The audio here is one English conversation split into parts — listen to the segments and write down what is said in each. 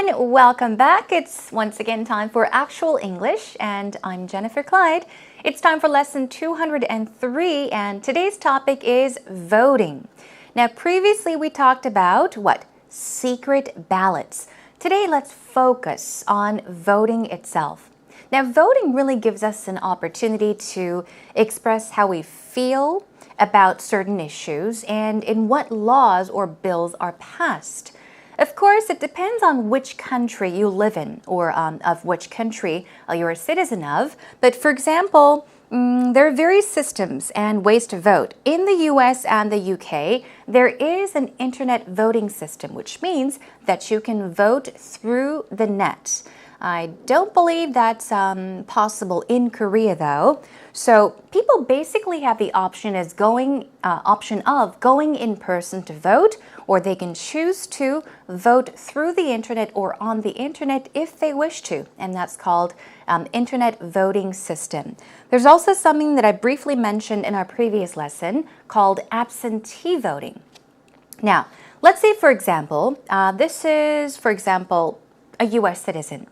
everyone, welcome back. It's once again time for Actual English, and I'm Jennifer Clyde. It's time for lesson 203, and today's topic is voting. Now, previously we talked about what? Secret ballots. Today, let's focus on voting itself. Now, voting really gives us an opportunity to express how we feel about certain issues and in what laws or bills are passed. Of course, it depends on which country you live in or of which country you're a citizen of. But for example, there are various systems and ways to vote. In the US and the UK, there is an internet voting system, which means that you can vote through the net. I don't believe that's possible in Korea, though. So people basically have the option of going in person to vote, or they can choose to vote through the internet or on the internet if they wish to, and that's called internet voting system. There's also something that I briefly mentioned in our previous lesson called absentee voting. Now, let's say, for example, this is, for example, a U.S. citizen.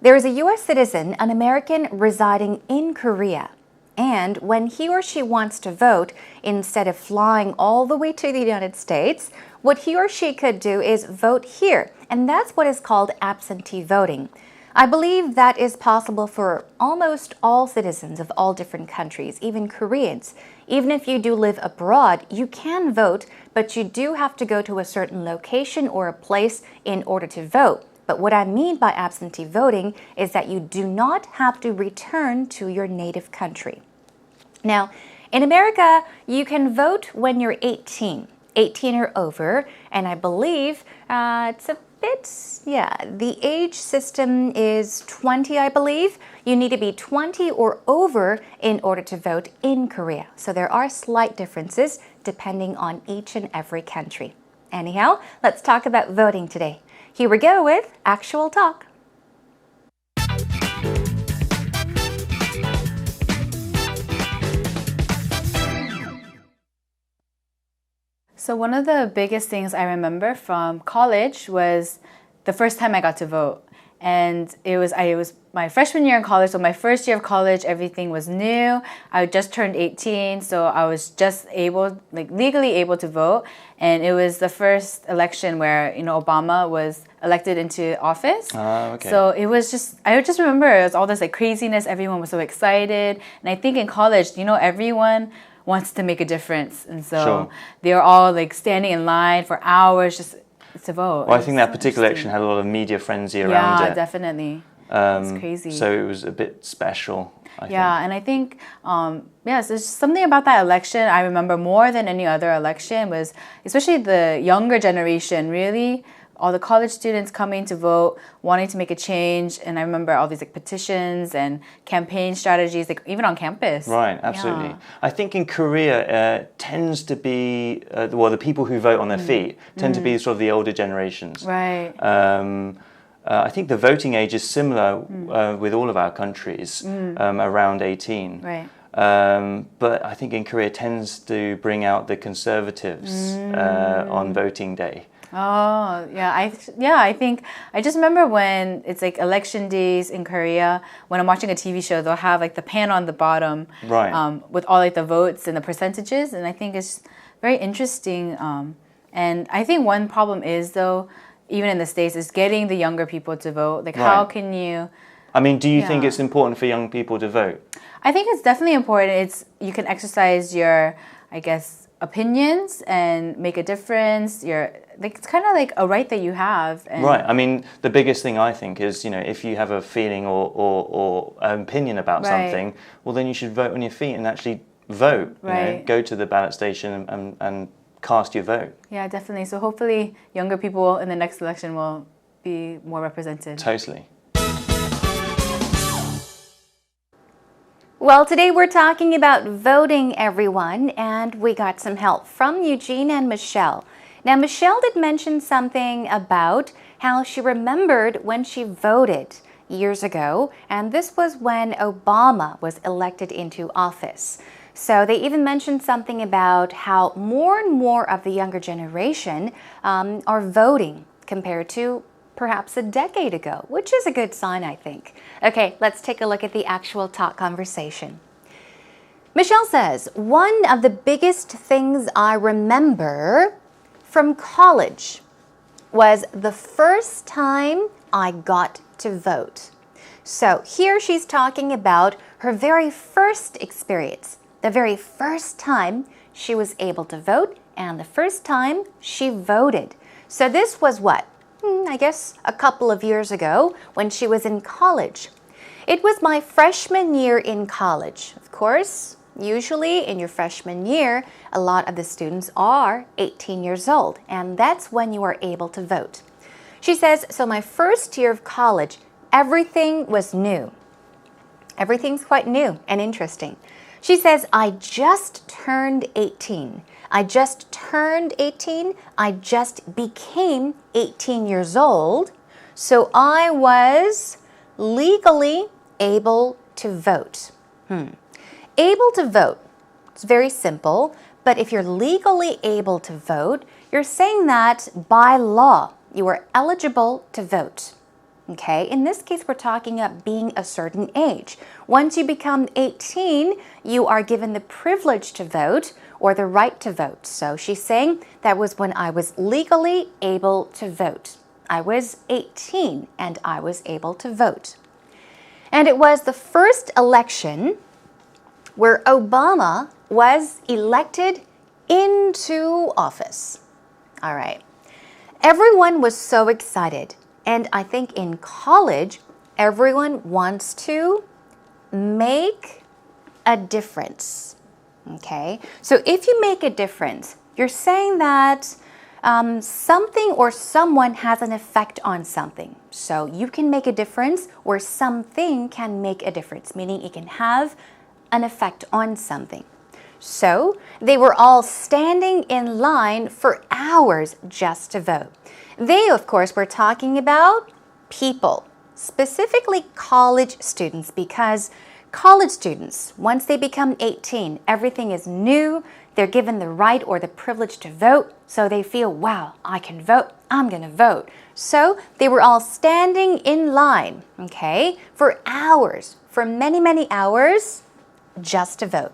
There is a U.S. citizen, an American residing in Korea, and when he or she wants to vote, instead of flying all the way to the United States, what he or she could do is vote here, and that's what is called absentee voting. I believe that is possible for almost all citizens of all different countries, even Koreans. Even if you do live abroad, you can vote, but you do have to go to a certain location or a place in order to vote. But what I mean by absentee voting is that you do not have to return to your native country. Now, in America, you can vote when you're 18 or over, and I believe it's a bit, the age system is 20, I believe. You need to be 20 or over in order to vote in Korea. So there are slight differences depending on each and every country. Anyhow, let's talk about voting today. Here we go with Actual Talk. So one of the biggest things I remember from college was the first time I got to vote. And it was my freshman year in college, so my first year of college, everything was new. I just turned 18, so I was just legally able to vote. And it was the first election where, Obama was elected into office. Okay. So it was I just remember it was all this craziness. Everyone was so excited. And I think in college, everyone wants to make a difference. And so Sure. they were all standing in line for hours just to vote. Well, I think that particular election had a lot of media frenzy around it. Yeah, definitely. It's crazy. So it was a bit special, I think. Yeah, and I think, yes, there's something about that election I remember more than any other election was, especially the younger generation, really, all the college students coming to vote, wanting to make a change. And I remember all these petitions and campaign strategies, even on campus. Right, absolutely. Yeah. I think in Korea tends to be, the people who vote on their feet tend to be sort of the older generations. Right. I think the voting age is similar with all of our countries, around 18. Right. But I think in Korea it tends to bring out the conservatives on voting day. Oh, yeah. I think I just remember when it's election days in Korea, when I'm watching a TV show, they'll have the pan on the bottom, Right. With all the votes and the percentages, and I think it's very interesting. And I think one problem is, though, even in the States, is getting the younger people to vote. How can you? I mean, do you think Yeah. it's important for young people to vote? I think it's definitely important. You can exercise your, opinions and make a difference. It's kind of a right that you have. And Right. I mean, the biggest thing I think is, if you have a feeling or an opinion about Right. something, well, then you should vote on your feet and actually vote. Right. Go to the ballot station and cast your vote. Yeah, definitely. So hopefully younger people in the next election will be more represented. Totally. Well, today we're talking about voting, everyone, and we got some help from Eugene and Michelle. Now, Michelle did mention something about how she remembered when she voted years ago, and this was when Obama was elected into office. So they even mentioned something about how more and more of the younger generation are voting compared to perhaps a decade ago, which is a good sign, I think. Okay, let's take a look at the actual talk conversation. Michelle says, one of the biggest things I remember from college was the first time I got to vote. So here she's talking about her very first experience, the very first time she was able to vote and the first time she voted. So this was what? I guess a couple of years ago when she was in college. It was my freshman year in college. Of course, usually in your freshman year, a lot of the students are 18 years old, and that's when you are able to vote. She says, so my first year of college, everything was new. Everything's quite new and interesting. She says, I just turned 18. I just turned 18. I just became 18 years old. So I was legally able to vote. Able to vote. It's very simple. But if you're legally able to vote, you're saying that by law, you are eligible to vote. Okay, in this case, we're talking about being a certain age. Once you become 18, you are given the privilege to vote or the right to vote. So she's saying that was when I was legally able to vote. I was 18 and I was able to vote. And it was the first election where Obama was elected into office. All right. Everyone was so excited. And I think in college, everyone wants to make a difference. Okay? So if you make a difference, you're saying that something or someone has an effect on something. So you can make a difference or something can make a difference, meaning it can have an effect on something. So they were all standing in line for hours just to vote. They, of course, were talking about people, specifically college students, because college students, once they become 18, everything is new. They're given the right or the privilege to vote. So they feel, wow, I can vote. I'm going to vote. So they were all standing in line, okay, for hours, for many, many hours, just to vote.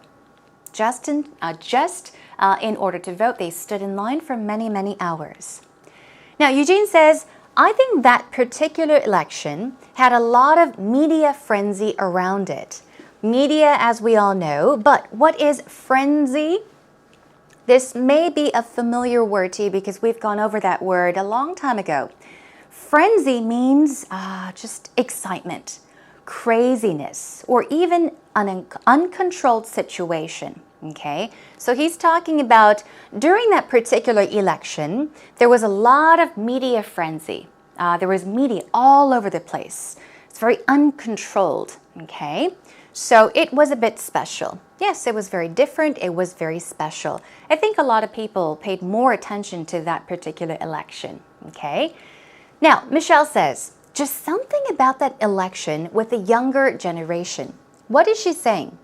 Just in order to vote, they stood in line for many, many hours. Now, Eugene says, I think that particular election had a lot of media frenzy around it. Media, as we all know, but what is frenzy? This may be a familiar word to you because we've gone over that word a long time ago. Frenzy means just excitement, craziness, or even an uncontrolled situation. Okay, so he's talking about during that particular election, there was a lot of media frenzy. There was media all over the place. It's very uncontrolled. Okay, so it was a bit special. Yes, it was very different. It was very special. I think a lot of people paid more attention to that particular election. Okay, now Michelle says, just something about that election with the younger generation. What is she saying?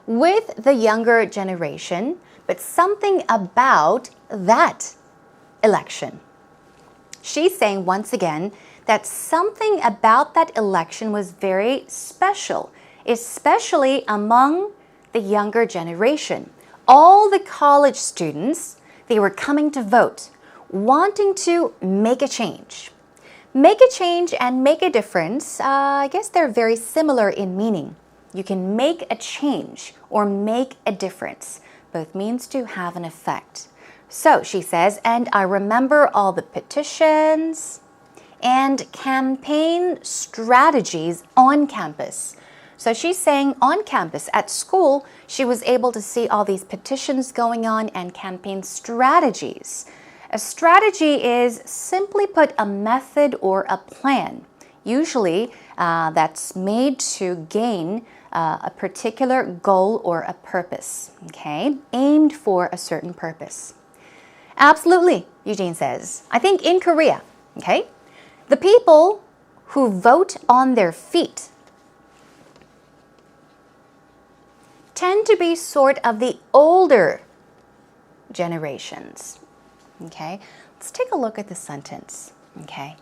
With the younger generation, but something about that election. She's saying once again that something about that election was very special, especially among the younger generation. All the college students, they were coming to vote, wanting to make a change. Make a change and make a difference, I guess they're very similar in meaning. You can make a change or make a difference. Both means to have an effect. So she says, and I remember all the petitions and campaign strategies on campus. So she's saying on campus, at school, she was able to see all these petitions going on and campaign strategies. A strategy is, simply put, a method or a plan. Usually that's made to gain a particular goal or a purpose, okay? Aimed for a certain purpose. Absolutely, Eugene says. I think in Korea, okay, the people who vote on their feet tend to be sort of the older generations, okay? Let's take a look at the sentence, okay?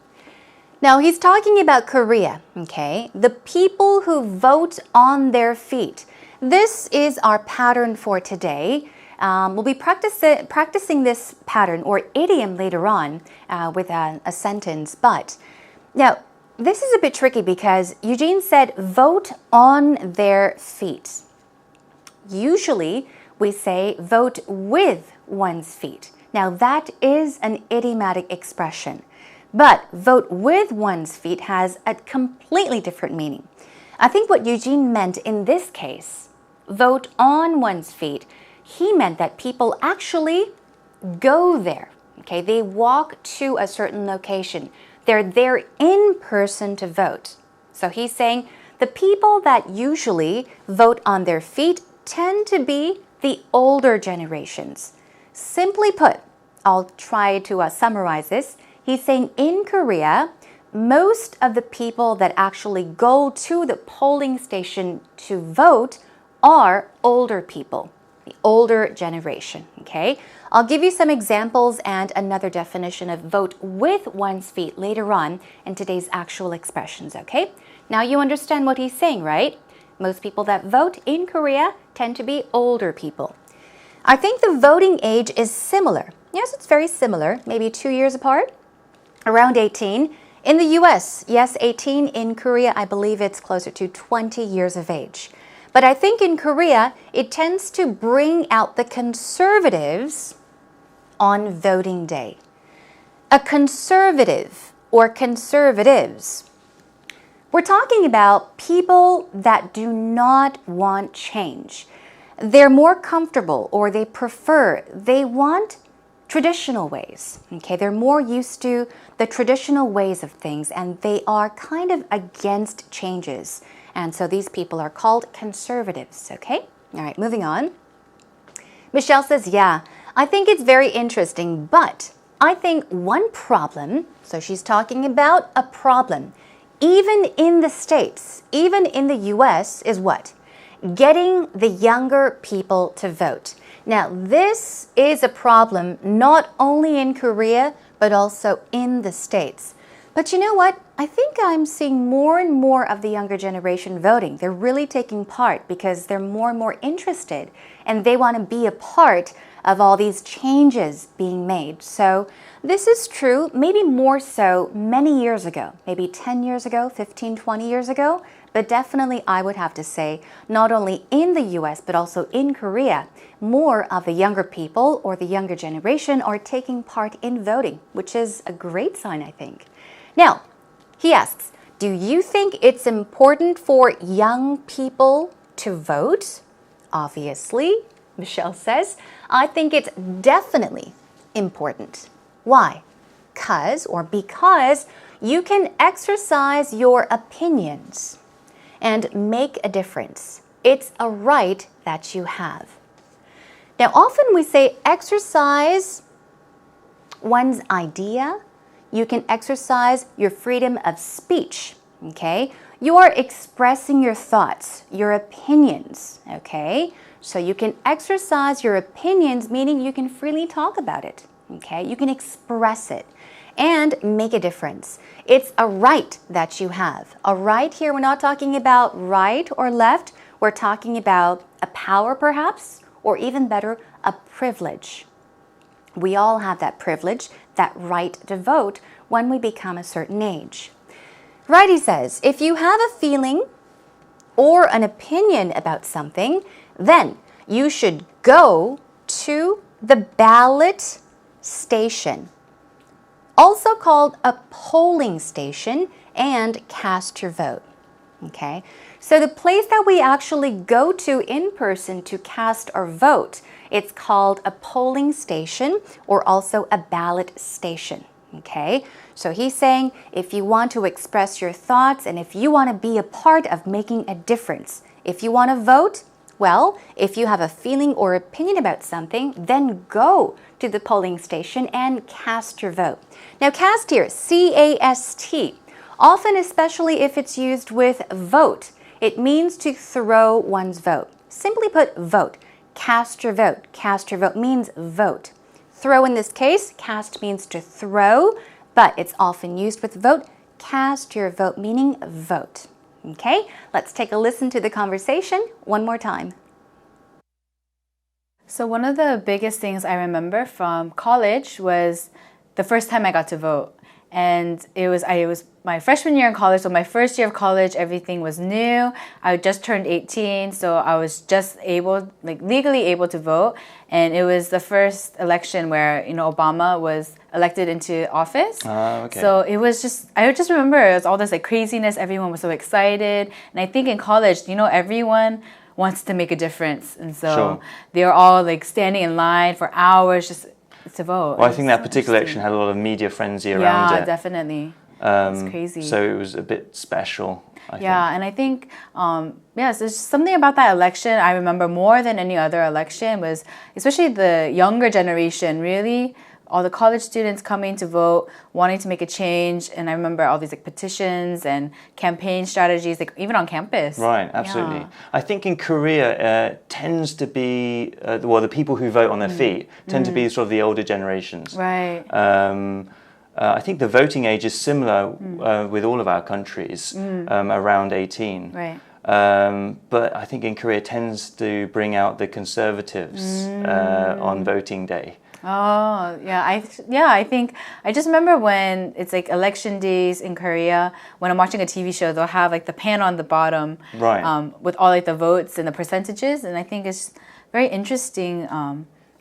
Now, he's talking about Korea, okay? The people who vote on their feet. This is our pattern for today. We'll be practicing this pattern or idiom later on with a sentence. But now, this is a bit tricky because Eugene said vote on their feet. Usually, we say vote with one's feet. Now, that is an idiomatic expression. But vote with one's feet has a completely different meaning. I think what Eugene meant in this case, vote on one's feet, he meant that people actually go there. Okay, they walk to a certain location. They're there in person to vote. So he's saying the people that usually vote on their feet tend to be the older generations. Simply put, I'll try to summarize this. He's saying in Korea, most of the people that actually go to the polling station to vote are older people, the older generation, okay? I'll give you some examples and another definition of vote with one's feet later on in today's actual expressions, okay? Now you understand what he's saying, right? Most people that vote in Korea tend to be older people. I think the voting age is similar. Yes, it's very similar, maybe 2 years apart. Around 18. In the US, yes, 18. In Korea, I believe it's closer to 20 years of age. But I think in Korea, it tends to bring out the conservatives on voting day. A conservative or conservatives. We're talking about people that do not want change. They're more comfortable or they want traditional ways. Okay, they're more used to the traditional ways of things and they are kind of against changes. And so these people are called conservatives, okay? All right, moving on. Michelle says, yeah, I think it's very interesting, but I think one problem, so she's talking about a problem, even in the States, even in the US, is what? Getting the younger people to vote. Now, this is a problem not only in Korea, but also in the States. But you know what? I think I'm seeing more and more of the younger generation voting. They're really taking part because they're more and more interested and they want to be a part of all these changes being made. So this is true, maybe more so many years ago, maybe 10 years ago, 15, 20 years ago. But definitely I would have to say, not only in the US, but also in Korea, more of the younger people or the younger generation are taking part in voting, which is a great sign, I think. Now, he asks, do you think it's important for young people to vote? Obviously, Michelle says, I think it's definitely important. Why? Because you can exercise your opinions and make a difference. It's a right that you have. Now, often we say exercise one's idea. You can exercise your freedom of speech, okay? You are expressing your thoughts, your opinions, okay? So you can exercise your opinions, meaning you can freely talk about it, okay? You can express it and make a difference. It's a right that you have. A right here, we're not talking about right or left. We're talking about a power perhaps, or even better, a privilege. We all have that privilege, that right to vote when we become a certain age. Righty says, if you have a feeling or an opinion about something, then you should go to the ballot station, also called a polling station, and cast your vote. Okay, so the place that we actually go to in person to cast our vote, it's called a polling station or also a ballot station. Okay, so he's saying if you want to express your thoughts and if you want to be a part of making a difference, if you want to vote, well, if you have a feeling or opinion about something, then go to the polling station and cast your vote. Now, cast here, C-A-S-T. Often, especially if it's used with vote, it means to throw one's vote. Simply put, vote. Cast your vote. Cast your vote means vote. Throw in this case, cast means to throw, but it's often used with vote. cast your vote, meaning vote. Okay, let's take a listen to the conversation one more time. So one of the biggest things I remember from college was the first time I got to vote. And it was my freshman year in college, so my first year of college, everything was new. I just turned 18, so I was just legally able to vote. And it was the first election where, Obama was elected into office. Okay. So I just remember it was all this craziness. Everyone was so excited. And I think in college, everyone wants to make a difference. And so Sure. they were all standing in line for hours just to vote. Well, I think that particular election had a lot of media frenzy around it. Yeah, definitely. It's crazy. So it was a bit special, I think. And I think, yes, there's something about that election I remember more than any other election was, especially the younger generation, really, all the college students coming to vote, wanting to make a change. And I remember all these petitions and campaign strategies, even on campus. Right, absolutely. Yeah. I think in Korea tends to be, the people who vote on their feet tend to be sort of the older generations. Right. I think the voting age is similar with all of our countries, around 18. Right. But I think in Korea tends to bring out the conservatives on voting day. Oh, yeah. I think I just remember when it's election days in Korea, when I'm watching a TV show, they'll have the pan on the bottom, Right. With all the votes and the percentages, and I think it's very interesting.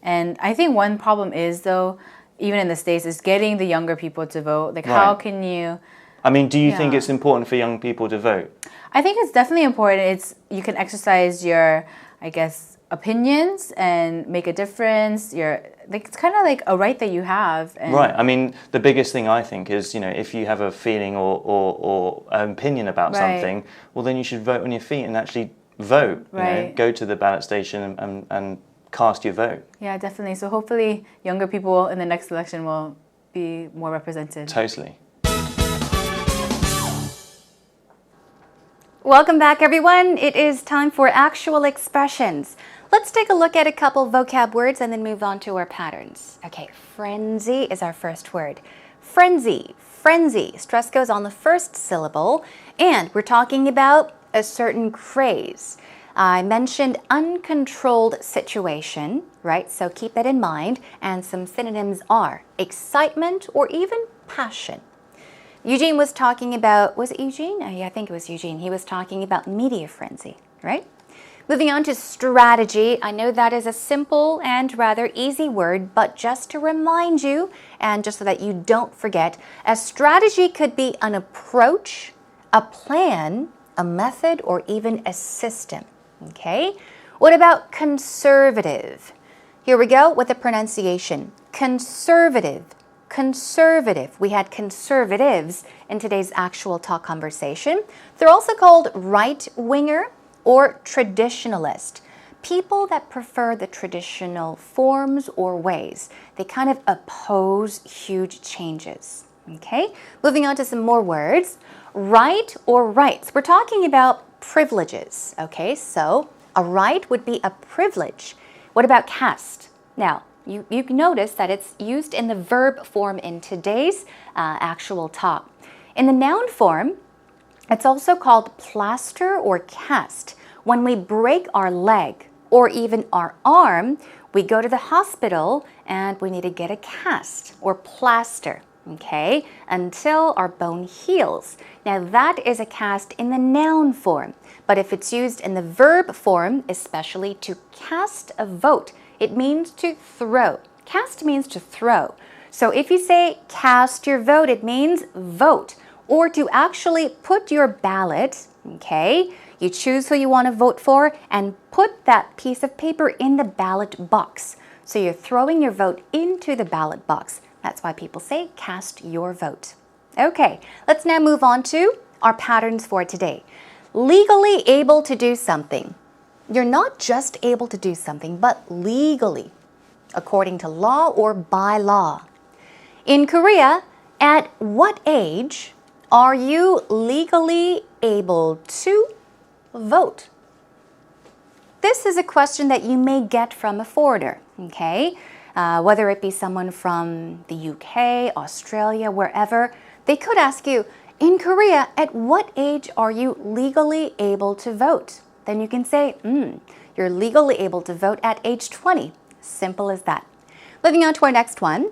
And I think one problem is, though, even in the States, is getting the younger people to vote. How Right. can you? I mean, do you think Yeah. it's important for young people to vote? I think it's definitely important. You can exercise your, I guess, opinions and make a difference. It's kind of a right that you have. And Right. I mean, the biggest thing I think is, if you have a feeling or an opinion about Right. something, well, then you should vote on your feet and actually vote. Right. Go to the ballot station and cast your vote. Yeah, definitely. So hopefully younger people in the next election will be more represented. Totally. Welcome back, everyone. It is time for actual expressions. Let's take a look at a couple vocab words and then move on to our patterns. Okay, frenzy is our first word. Frenzy, frenzy. Stress goes on the first syllable, and we're talking about a certain craze. I mentioned uncontrolled situation, right? So keep that in mind. And some synonyms are excitement or even passion. Eugene was talking about, was it Eugene? Yeah, I think it was Eugene. He was talking about media frenzy, right? Moving on to strategy. I know that is a simple and rather easy word, but just to remind you, and just so that you don't forget, a strategy could be an approach, a plan, a method, or even a system, okay? What about conservative? Here we go with the pronunciation. Conservative. Conservative. We had conservatives in today's actual talk conversation. They're also called right-winger or traditionalist. People that prefer the traditional forms or ways. They kind of oppose huge changes. Okay? Moving on to some more words. Right or rights. We're talking about privileges. Okay? So a right would be a privilege. What about caste? Now, you notice that it's used in the verb form in today's actual talk. In the noun form, it's also called plaster or cast. When we break our leg or even our arm, we go to the hospital and we need to get a cast or plaster, okay, until our bone heals. Now that is a cast in the noun form, but if it's used in the verb form, especially to cast a vote, it means to throw. Cast means to throw. So if you say cast your vote, it means vote. Or to actually put your ballot, okay? You choose who you want to vote for and put that piece of paper in the ballot box. So you're throwing your vote into the ballot box. That's why people say cast your vote. Okay, let's now move on to our patterns for today. Legally able to do something. You're not just able to do something, but legally, according to law or by law. In Korea, at what age are you legally able to vote? This is a question that you may get from a foreigner, okay? Whether it be someone from the UK, Australia, wherever, they could ask you, In Korea, at what age are you legally able to vote? Then you can say, you're legally able to vote at age 20. Simple as that. Moving on to our next one.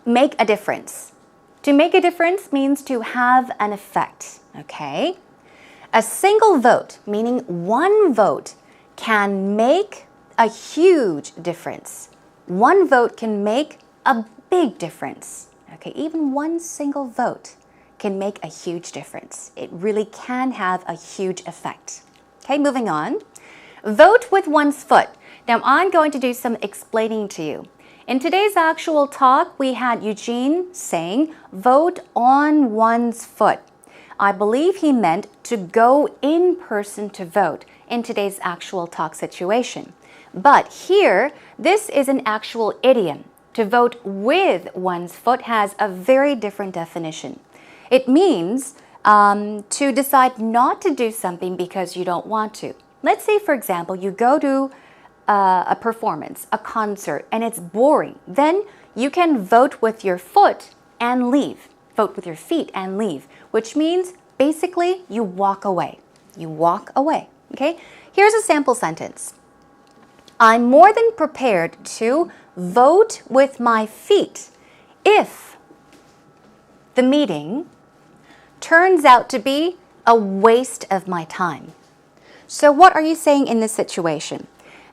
Make a difference. To make a difference means to have an effect, okay? A single vote, meaning one vote, can make a huge difference. One vote can make a big difference, okay? Even one single vote can make a huge difference. It really can have a huge effect. Okay, moving on. Vote with one's foot. Now, I'm going to do some explaining to you. In today's actual talk, we had Eugene saying, vote on one's foot. I believe he meant to go in person to vote in today's actual talk situation. But here, this is an actual idiom. To vote with one's foot has a very different definition. It means to decide not to do something because you don't want to. Let's say, for example, you go to a performance, a concert, and it's boring. Then you can vote with your foot and leave. Vote with your feet and leave, which means basically you walk away. You walk away, okay? Here's a sample sentence. I'm more than prepared to vote with my feet if the meeting turns out to be a waste of my time. So what are you saying in this situation?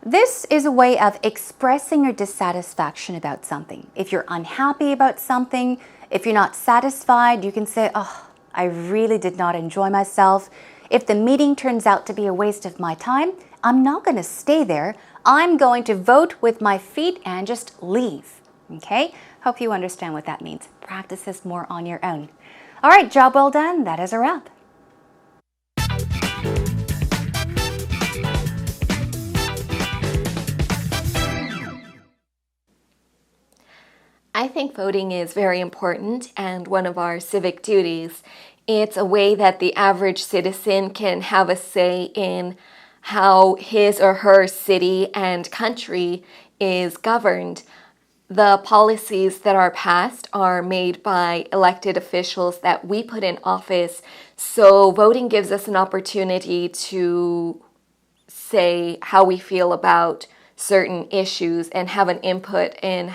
This is a way of expressing your dissatisfaction about something. If you're unhappy about something, if you're not satisfied, you can say, oh, I really did not enjoy myself. If the meeting turns out to be a waste of my time, I'm not going to stay there. I'm going to vote with my feet and just leave. Okay? Hope you understand what that means. Practice this more on your own. All right, job well done. That is a wrap. I think voting is very important and one of our civic duties. It's a way that the average citizen can have a say in how his or her city and country is governed. The policies that are passed are made by elected officials that we put in office, so voting gives us an opportunity to say how we feel about certain issues and have an input in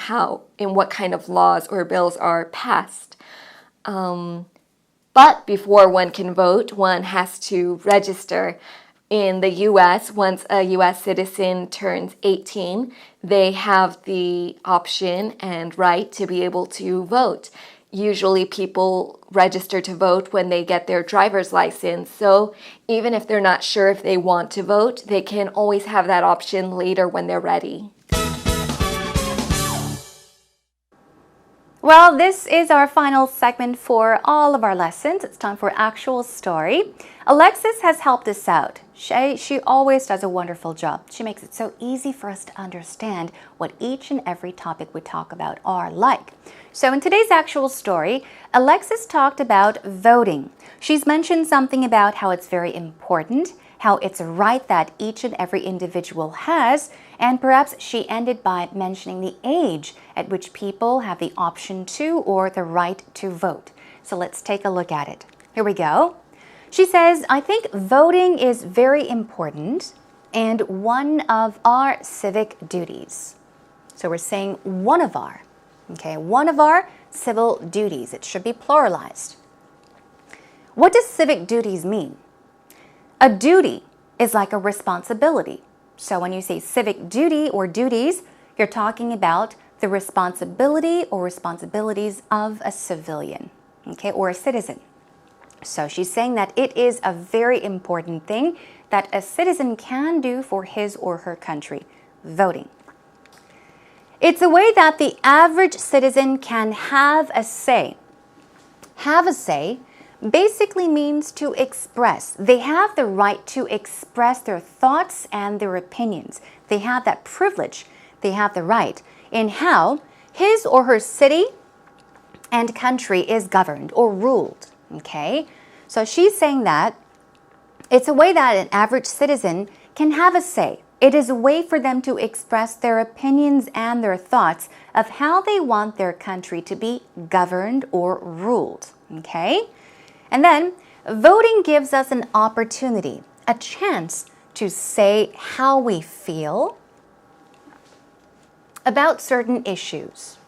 what kind of laws or bills are passed. But before one can vote, one has to register. In the U.S., once a U.S. citizen turns 18, they have the option and right to be able to vote. Usually people register to vote when they get their driver's license. So even if they're not sure if they want to vote, they can always have that option later when they're ready. Well, this is our final segment for all of our lessons. It's time for actual story. Alexis has helped us out. She always does a wonderful job. She makes it so easy for us to understand what each and every topic we talk about are like. So in today's actual story, Alexis talked about voting. She's mentioned something about how it's very important, how it's a right that each and every individual has, and perhaps she ended by mentioning the age at which people have the option to or the right to vote. So let's take a look at it. Here we go. She says, I think voting is very important and one of our civic duties. So we're saying one of our civil duties. It should be pluralized. What does civic duties mean? A duty is like a responsibility. So when you say civic duty or duties, you're talking about the responsibility or responsibilities of a civilian, or a citizen. So she's saying that it is a very important thing that a citizen can do for his or her country, voting. It's a way that the average citizen can have a say. Have a say basically means to express. They have the right to express their thoughts and their opinions. They have that privilege. They have the right in how his or her city and country is governed or ruled. Okay? So she's saying that it's a way that an average citizen can have a say. It is a way for them to express their opinions and their thoughts of how they want their country to be governed or ruled. Okay? And then voting gives us an opportunity, a chance to say how we feel about certain issues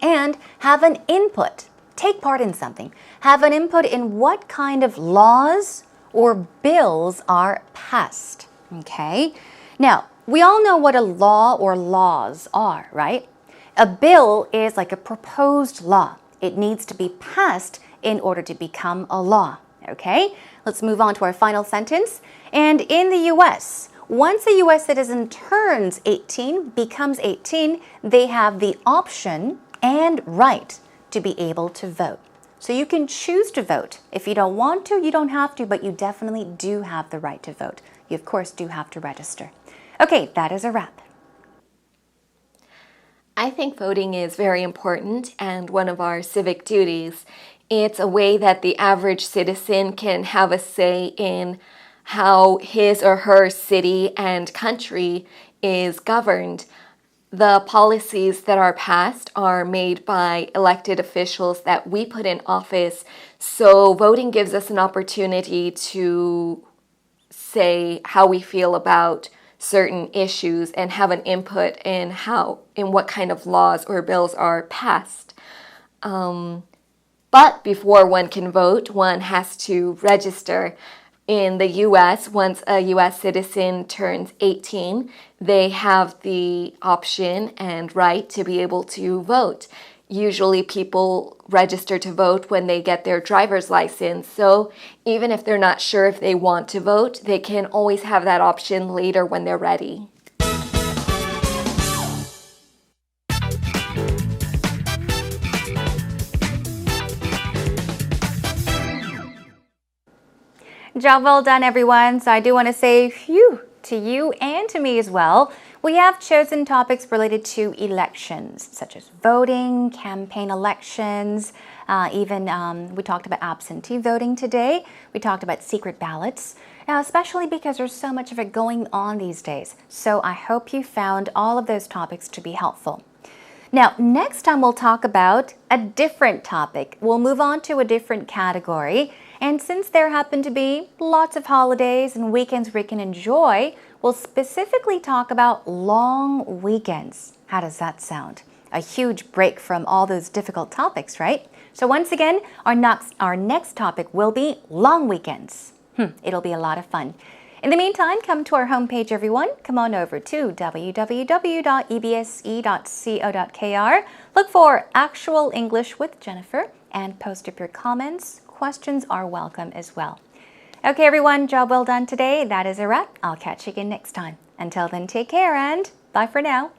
and have an input, take part in something, have an input in what kind of laws or bills are passed. Okay? Now, we all know what a law or laws are, right? A bill is like a proposed law. It needs to be passed in order to become a law. Okay? Let's move on to our final sentence. And in the US, once a US citizen turns 18, becomes 18, they have the option and right to be able to vote. So you can choose to vote. If you don't want to, you don't have to, but you definitely do have the right to vote. You, of course, do have to register. Okay, that is a wrap. I think voting is very important and one of our civic duties. It's a way that the average citizen can have a say in how his or her city and country is governed. The policies that are passed are made by elected officials that we put in office, so voting gives us an opportunity to say how we feel about certain issues and have an input in what kind of laws or bills are passed. But before one can vote, one has to register. In the US, once a US citizen turns 18, they have the option and right to be able to vote. Usually people register to vote when they get their driver's license, so even if they're not sure if they want to vote, they can always have that option later when they're ready. Job well done, everyone. So I do want to say phew to you and to me as well. We have chosen topics related to elections, such as voting, campaign elections, even we talked about absentee voting today. We talked about secret ballots, especially because there's so much of it going on these days. So I hope you found all of those topics to be helpful. Now, next time we'll talk about a different topic. We'll move on to a different category. And since there happen to be lots of holidays and weekends we can enjoy, we'll specifically talk about long weekends. How does that sound? A huge break from all those difficult topics, right? So once again, our next topic will be long weekends. It'll be a lot of fun. In the meantime, come to our homepage, everyone. Come on over to www.ebse.co.kr. Look for Actual English with Jennifer and post up your comments. Questions are welcome as well. Okay, everyone, job well done today. That is a wrap. I'll catch you again next time. Until then, take care and bye for now.